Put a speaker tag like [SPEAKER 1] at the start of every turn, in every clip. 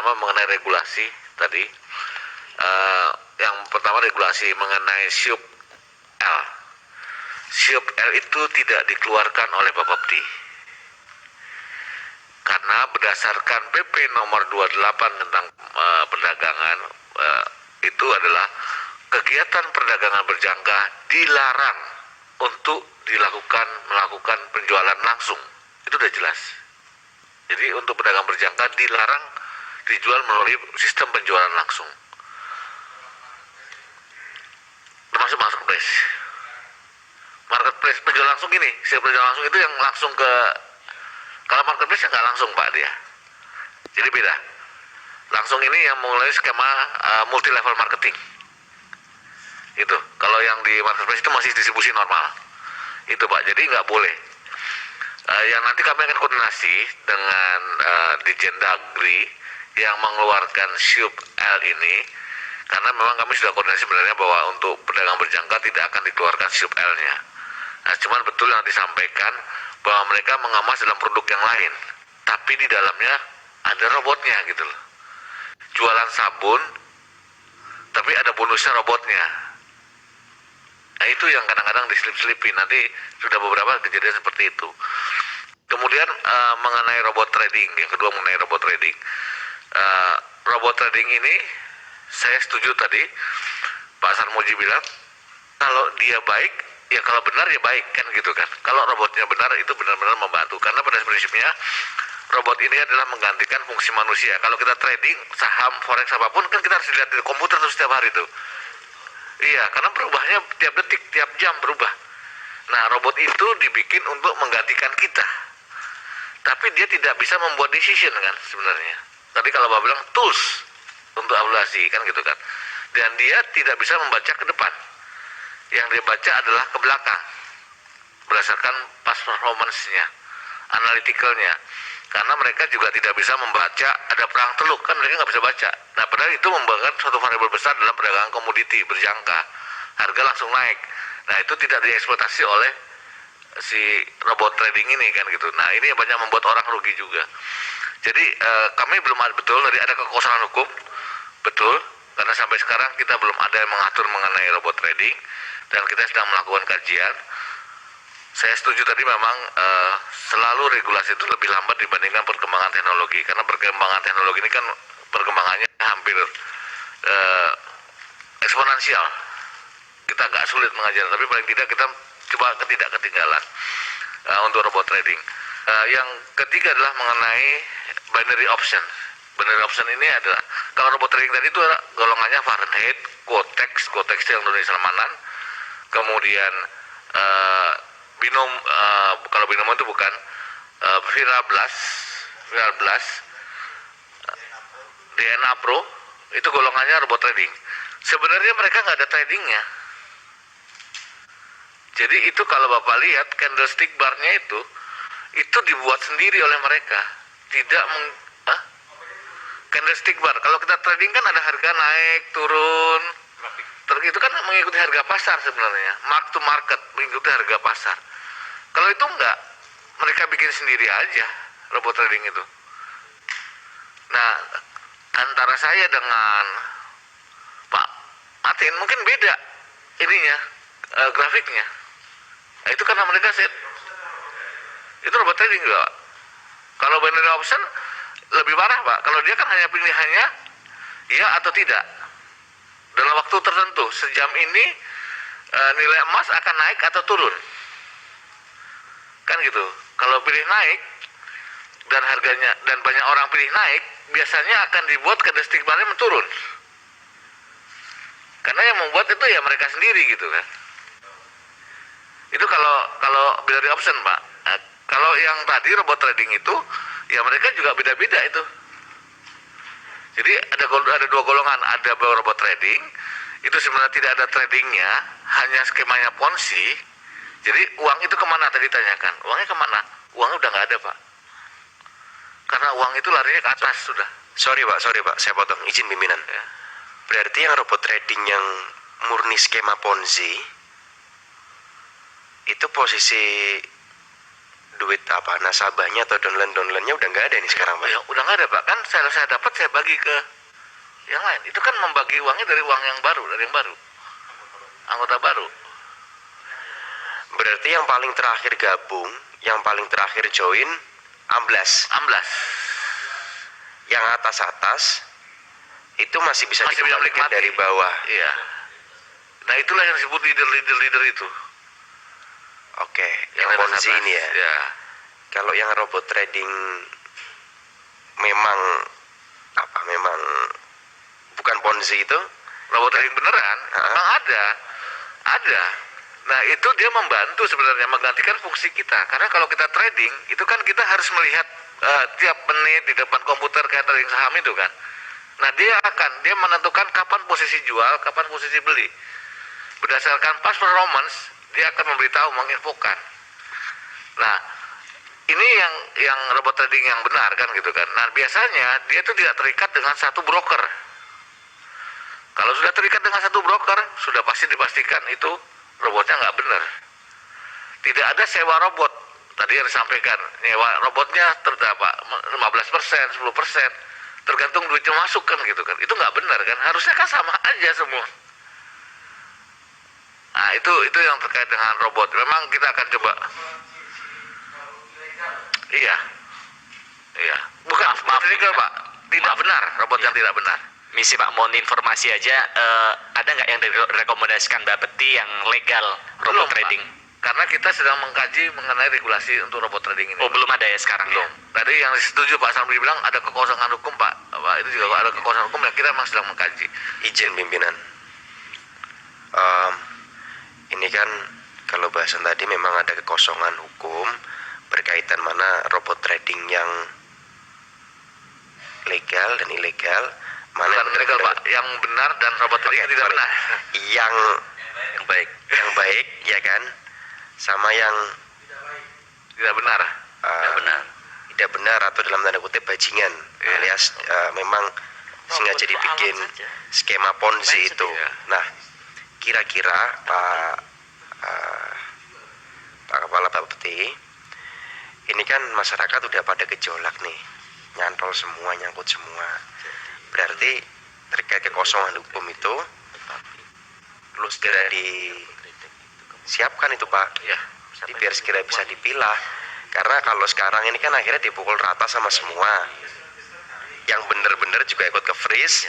[SPEAKER 1] pertama mengenai regulasi tadi. Yang pertama regulasi mengenai SIUP L. SIUP L itu tidak dikeluarkan oleh Bapepti. Karena berdasarkan PP nomor 28 tentang perdagangan, itu adalah kegiatan perdagangan berjangka dilarang untuk melakukan penjualan langsung. Itu udah jelas. Jadi untuk pedagang berjangka dilarang dijual melalui sistem penjualan langsung, termasuk marketplace. Marketplace penjualan langsung ini, penjualan langsung itu yang langsung ke, kalau marketplace nggak langsung Pak dia. Jadi beda. Langsung ini yang mulai skema multi level marketing. Itu. Kalau yang di marketplace itu masih distribusi normal. Itu Pak. Jadi nggak boleh. Yang nanti kami akan koordinasi dengan Ditjen Dagri yang mengeluarkan SIUP L ini, karena memang kami sudah koordinasi sebenarnya bahwa untuk pedagang berjangka tidak akan dikeluarkan SIUP L-nya. Nah, cuman betul yang disampaikan bahwa mereka mengemas dalam produk yang lain, tapi di dalamnya ada robotnya gitu loh. Jualan sabun, tapi ada bonusnya robotnya. Nah, itu yang kadang-kadang diselip-selipin. Nanti sudah beberapa kejadian seperti itu. Kemudian mengenai robot trading, yang kedua mengenai robot trading. Robot trading ini saya setuju tadi Pak Sarmuji bilang kalau dia baik, ya kalau benar ya baik kan gitu kan. Kalau robotnya benar itu benar-benar membantu, karena pada prinsipnya robot ini adalah menggantikan fungsi manusia. Kalau kita trading saham, forex apapun kan kita harus lihat di komputer terus setiap hari tuh. Iya, karena berubahnya tiap detik, tiap jam berubah. Nah, robot itu dibikin untuk menggantikan kita. Tapi dia tidak bisa membuat decision kan sebenarnya. Tadi kalau Bapak bilang tools untuk evaluasi kan gitu kan. Dan dia tidak bisa membaca ke depan. Yang dia baca adalah ke belakang. Berdasarkan past performance-nya, analytical-nya. Karena mereka juga tidak bisa membaca ada perang teluk, kan mereka nggak bisa baca. Nah, padahal itu membangun suatu variabel besar dalam perdagangan komoditi berjangka. Harga langsung naik. Nah, itu tidak dieksploitasi oleh si robot trading ini kan gitu. Nah, ini banyak membuat orang rugi juga. Jadi kami belum ada betul dari ada kekosongan hukum, betul, karena sampai sekarang kita belum ada yang mengatur mengenai robot trading dan kita sedang melakukan kajian. Saya setuju tadi memang selalu regulasi itu lebih lambat dibandingkan perkembangan teknologi, karena perkembangan teknologi ini kan perkembangannya hampir eksponensial. Kita agak sulit mengajar, tapi paling tidak kita coba tidak ketinggalan untuk robot trading. Yang ketiga adalah mengenai binary option. Binary option ini adalah, kalau robot trading tadi itu golongannya Fahrenheit, Quotex yang dari Salmanan, kemudian binom, kalau binom itu bukan, Virablas, DNA Pro, itu golongannya robot trading. Sebenarnya mereka nggak ada tradingnya. Jadi itu kalau Bapak lihat candlestick barnya itu dibuat sendiri oleh mereka. Tidak candlestick bar. Kalau kita trading kan ada harga naik, turun. Itu kan mengikuti harga pasar sebenarnya. Mark to market, mengikuti harga pasar. Kalau itu enggak, mereka bikin sendiri aja robot trading itu. Nah, antara saya dengan Pak Martin mungkin beda ininya, grafiknya. Nah, itu karena mereka itu robot trading enggak. Kalau binary option lebih parah Pak. Kalau dia kan hanya pilihannya ya atau tidak. Dalam waktu tertentu, sejam ini nilai emas akan naik atau turun. Kan gitu. Kalau pilih naik dan harganya dan banyak orang pilih naik, biasanya akan dibuat candlestick barnya menurun. Karena yang membuat itu ya mereka sendiri gitu kan. Itu kalau binary option Pak. Nah, kalau yang tadi robot trading itu ya mereka juga beda-beda itu. Jadi ada dua golongan, ada robot trading, itu sebenarnya tidak ada tradingnya, hanya skemanya ponzi. Jadi uang itu kemana tadi tanyakan? Uangnya kemana? Uangnya udah nggak ada Pak. Karena uang itu larinya ke atas sudah.
[SPEAKER 2] Sorry Pak, saya potong, izin pimpinan.
[SPEAKER 1] Ya.
[SPEAKER 2] Berarti yang robot trading yang murni skema ponzi, itu posisi duit apa nasabahnya atau downline-nya udah nggak ada nih sekarang Pak?
[SPEAKER 1] Ya, udah nggak ada Pak, kan saya dapat saya bagi ke yang lain. Itu kan membagi uangnya dari uang yang baru, dari yang baru, anggota baru.
[SPEAKER 2] Berarti yang paling terakhir gabung, yang paling terakhir join amblas. Yang atas-atas itu masih bisa dikembalikan dari bawah.
[SPEAKER 1] Iya. Nah itulah yang disebut leader itu.
[SPEAKER 2] Oke, yang Ponzi ini ya.
[SPEAKER 1] Ya.
[SPEAKER 2] Kalau yang robot trading memang bukan Ponzi itu?
[SPEAKER 1] Robot trading beneran, memang ada. Nah itu dia membantu sebenarnya menggantikan fungsi kita. Karena kalau kita trading itu kan kita harus melihat tiap menit di depan komputer kayak trading saham itu kan. Nah dia menentukan kapan posisi jual, kapan posisi beli. Berdasarkan past performance dia akan memberitahu, menginfokan. Nah ini yang robot trading yang benar kan gitu kan. Nah biasanya dia itu tidak terikat dengan satu broker. Kalau sudah terikat dengan satu broker, sudah pasti dipastikan itu robotnya nggak benar. Tidak ada sewa robot. Tadi yang disampaikan, nyewa robotnya terdapat 15%, 10%, tergantung duitnya masuk kan gitu kan. Itu nggak benar kan. Harusnya kan sama aja semua. Nah itu yang terkait dengan robot. Memang kita akan coba. Iya. Bukan maaf legal Pak. Tidak benar robot yang tidak benar.
[SPEAKER 3] Misi Pak, mohon informasi aja, ada nggak yang direkomendasikan Bapepti yang legal robot trading?
[SPEAKER 1] Pak. Karena kita sedang mengkaji mengenai regulasi untuk robot trading ini.
[SPEAKER 3] Oh belum ada ya sekarang
[SPEAKER 1] belum.
[SPEAKER 3] ya?
[SPEAKER 1] Tadi yang setuju Pak Samri bilang ada kekosongan hukum Pak. Itu juga ada kekosongan hukum yang kita memang sedang mengkaji.
[SPEAKER 2] Izin pimpinan. Ini kan kalau bahasan tadi memang ada kekosongan hukum berkaitan mana robot trading yang legal dan ilegal, mana
[SPEAKER 1] yang legal Pak, yang benar dan robot trading tidak benar.
[SPEAKER 2] Yang baik ya kan, sama yang
[SPEAKER 1] tidak benar.
[SPEAKER 2] Tidak benar atau dalam tanda kutip bajingan, alias memang sengaja dibikin skema Ponzi itu. Nah, kira-kira Pak Kepala Bapepti, ini kan masyarakat udah pada gejolak nih, nyantol semua, nyangkut semua. Berarti terkait kekosongan hukum itu perlu segera disiapkan itu Pak,
[SPEAKER 1] Ya,
[SPEAKER 2] biar segera bisa dipilah. Karena kalau sekarang ini kan akhirnya dipukul rata sama semua. Yang benar-benar juga ikut ke freeze.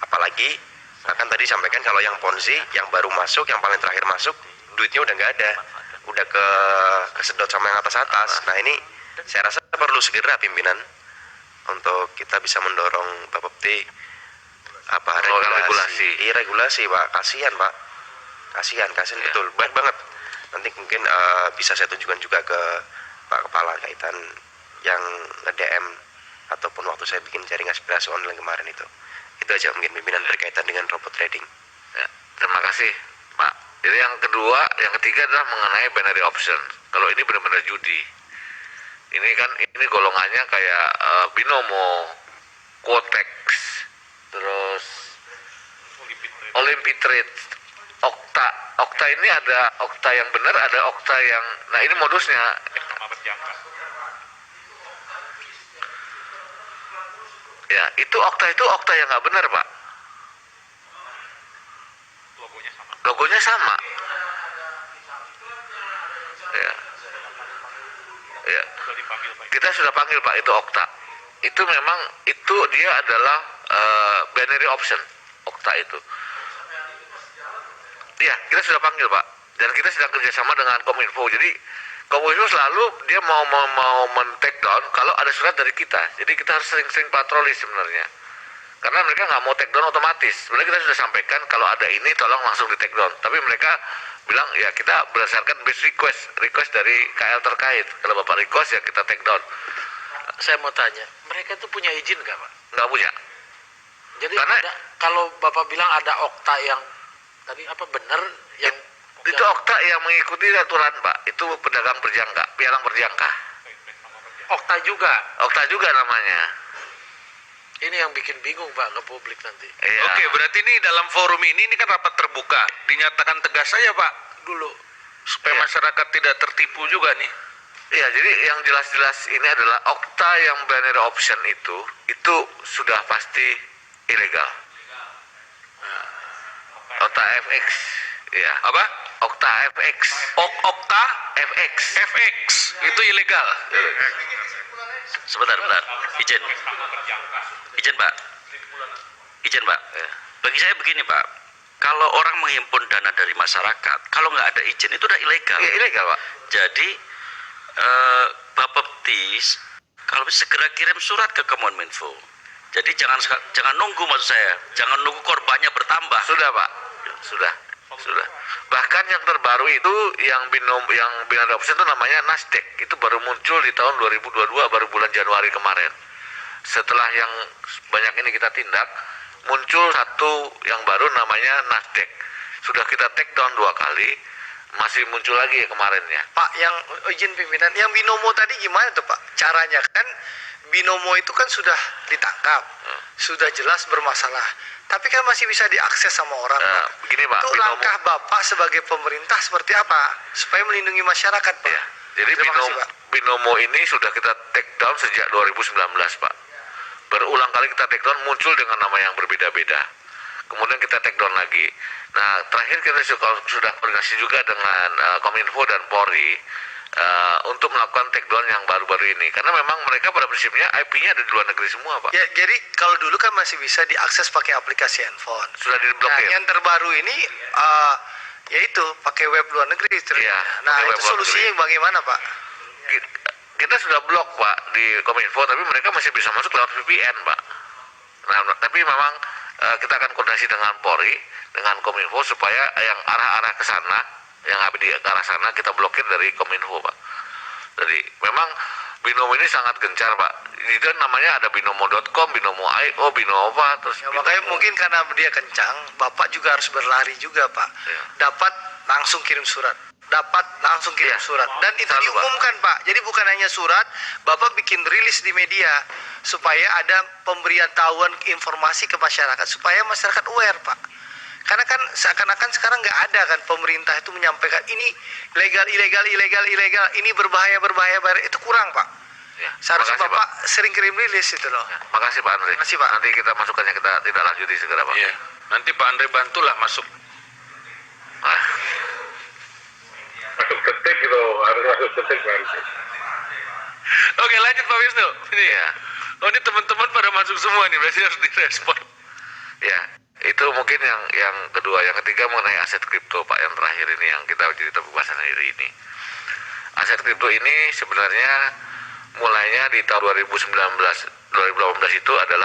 [SPEAKER 2] Apalagi bahkan tadi sampaikan kalau yang Ponzi, yang baru masuk, yang paling terakhir masuk, duitnya udah nggak ada, udah kesedot sama yang atas-atas. Nah ini saya rasa perlu segera pimpinan untuk kita bisa mendorong Bapepti regulasi. Regulasi Pak, kasihan Pak, kasihan betul, baik banget. Nanti mungkin bisa saya tunjukkan juga ke Pak Kepala kaitan yang nge-DM ataupun waktu saya bikin jaring aspirasi online kemarin itu aja mungkin pimpinan berkaitan dengan robot trading.
[SPEAKER 1] Ya, terima kasih Pak. Jadi yang kedua, yang ketiga adalah mengenai binary option. Kalau ini benar-benar judi. Ini kan ini golongannya kayak binomo, quotex, terus Olympitrade, Okta ini ada Okta yang benar, ada Okta yang, nah ini modusnya. Ya, itu Okta yang nggak benar Pak. Logonya sama. Ya. Kita sudah panggil Pak itu Okta. Itu memang dia adalah binary option Okta itu. Iya, kita sudah panggil Pak. Dan kita sedang kerjasama dengan Kominfo. Jadi Kominfo selalu dia mau men-take down kalau ada surat dari kita. Jadi kita harus sering-sering patroli sebenarnya. Karena mereka nggak mau take down otomatis. Sebenarnya kita sudah sampaikan kalau ada ini tolong langsung di take down. Tapi mereka bilang ya kita berdasarkan base request dari KL terkait. Kalau Bapak request ya kita take down.
[SPEAKER 4] Saya mau tanya, mereka itu punya izin nggak Pak?
[SPEAKER 1] Nggak punya.
[SPEAKER 4] Jadi
[SPEAKER 1] Karena
[SPEAKER 4] kalau Bapak bilang ada Okta yang tadi apa benar yang
[SPEAKER 1] itu Okta yang mengikuti aturan Pak. Itu pedagang berjangka, pialang berjangka.
[SPEAKER 4] Okta juga.
[SPEAKER 1] Okta juga namanya.
[SPEAKER 4] Ini yang bikin bingung Pak ke publik nanti.
[SPEAKER 1] Iya.
[SPEAKER 5] Oke, berarti ini dalam forum ini kan rapat terbuka. Dinyatakan tegas saja Pak dulu supaya
[SPEAKER 1] Iya.
[SPEAKER 5] masyarakat tidak tertipu juga nih.
[SPEAKER 1] Iya, jadi yang jelas-jelas ini adalah Okta yang binary option itu sudah pasti ilegal. Okta FX, ya.
[SPEAKER 5] Apa?
[SPEAKER 1] Okta FX,
[SPEAKER 5] Okta
[SPEAKER 1] FX.
[SPEAKER 5] FX itu ilegal.
[SPEAKER 6] Sebentar, izin. Izin Pak. Izin Pak. Bagi saya begini Pak, kalau orang menghimpun dana dari masyarakat, kalau nggak ada izin itu udah ilegal.
[SPEAKER 1] Iya, ilegal, Pak.
[SPEAKER 6] Jadi Bapeptis kalau bisa segera kirim surat ke Kominfo. Jadi jangan nunggu, maksud saya, jangan nunggu korbannya bertambah.
[SPEAKER 1] Sudah, Pak. Sudah. Bahkan yang terbaru itu yang binary option itu namanya Nasdaq. Itu baru muncul di tahun 2022, baru bulan Januari kemarin. Setelah yang banyak ini kita tindak, muncul satu yang baru namanya Nasdaq. Sudah kita take down 2 kali, masih muncul lagi kemarinnya.
[SPEAKER 7] Pak, yang izin pimpinan, yang binomo tadi gimana tuh Pak? Caranya kan binomo itu kan sudah ditangkap, sudah jelas bermasalah, tapi kan masih bisa diakses sama orang. Pak.
[SPEAKER 1] Begini Pak,
[SPEAKER 7] Itu langkah Bapak sebagai pemerintah seperti apa supaya melindungi masyarakat, Pak?
[SPEAKER 1] Ya, jadi
[SPEAKER 7] Terima kasih, Pak.
[SPEAKER 1] binomo ini sudah kita take down sejak 2019 Pak. Berulang kali kita take down, muncul dengan nama yang berbeda-beda. Kemudian kita take down lagi. Nah, terakhir kita sudah koordinasi juga dengan Kominfo dan Polri untuk melakukan take down yang baru-baru ini. Karena memang mereka pada prinsipnya IP-nya ada di luar negeri semua, Pak.
[SPEAKER 7] Ya, jadi kalau dulu kan masih bisa diakses pakai aplikasi handphone.
[SPEAKER 1] Sudah
[SPEAKER 7] Nah,
[SPEAKER 1] diblokir.
[SPEAKER 7] yang terbaru ini yaitu pakai web luar negeri.
[SPEAKER 1] Iya,
[SPEAKER 7] Nah,
[SPEAKER 1] pakai web
[SPEAKER 7] itu
[SPEAKER 1] luar
[SPEAKER 7] solusinya bagaimana, Pak?
[SPEAKER 1] Kita sudah blok Pak di Kominfo, tapi mereka masih bisa masuk lewat VPN Pak. Nah, tapi memang kita akan koordinasi dengan Polri, dengan Kominfo supaya yang arah-arah ke sana, yang di arah sana kita blokir dari Kominfo Pak. Jadi memang binomo ini sangat gencar Pak. Itu namanya ada binomo.com, binomo.io, binomo apa, terus
[SPEAKER 7] Ya, makanya
[SPEAKER 1] binomo.
[SPEAKER 7] mungkin karena dia kencang, Bapak juga harus berlari juga, Pak.
[SPEAKER 1] Ya.
[SPEAKER 7] Dapat langsung kirim surat.
[SPEAKER 1] Iya.
[SPEAKER 7] Surat. Dan itu
[SPEAKER 1] Selalu,
[SPEAKER 7] diumumkan, Pak. Jadi bukan hanya surat, Bapak bikin rilis di media supaya ada pemberian tahuan informasi ke masyarakat supaya masyarakat aware, Pak. Karena kan seakan-akan sekarang nggak ada kan pemerintah itu menyampaikan ini ilegal, ini berbahaya, itu kurang, Pak.
[SPEAKER 1] Ya,
[SPEAKER 7] Seharusnya
[SPEAKER 1] makasih,
[SPEAKER 7] Bapak sering kirim rilis itu loh.
[SPEAKER 1] Ya, makasih Pak Andre.
[SPEAKER 7] Makasih, Pak.
[SPEAKER 1] Nanti kita masukkannya, kita tidak lanjuti segera Pak.
[SPEAKER 5] Iya. Nanti Pak Andre bantulah masuk.
[SPEAKER 1] Ah.
[SPEAKER 8] Masuk detik gitu, harus masuk detik nanti.
[SPEAKER 5] Oke, lanjut Pak Wisnu. Ini
[SPEAKER 1] Ya.
[SPEAKER 5] Oh, ini teman-teman pada masuk semua nih, berarti harus direspon.
[SPEAKER 1] Ya, itu mungkin yang kedua. Yang ketiga mengenai aset kripto Pak, yang terakhir ini yang kita jadi topik bahasan hari ini. Aset kripto ini sebenarnya mulainya di tahun 2018 itu adalah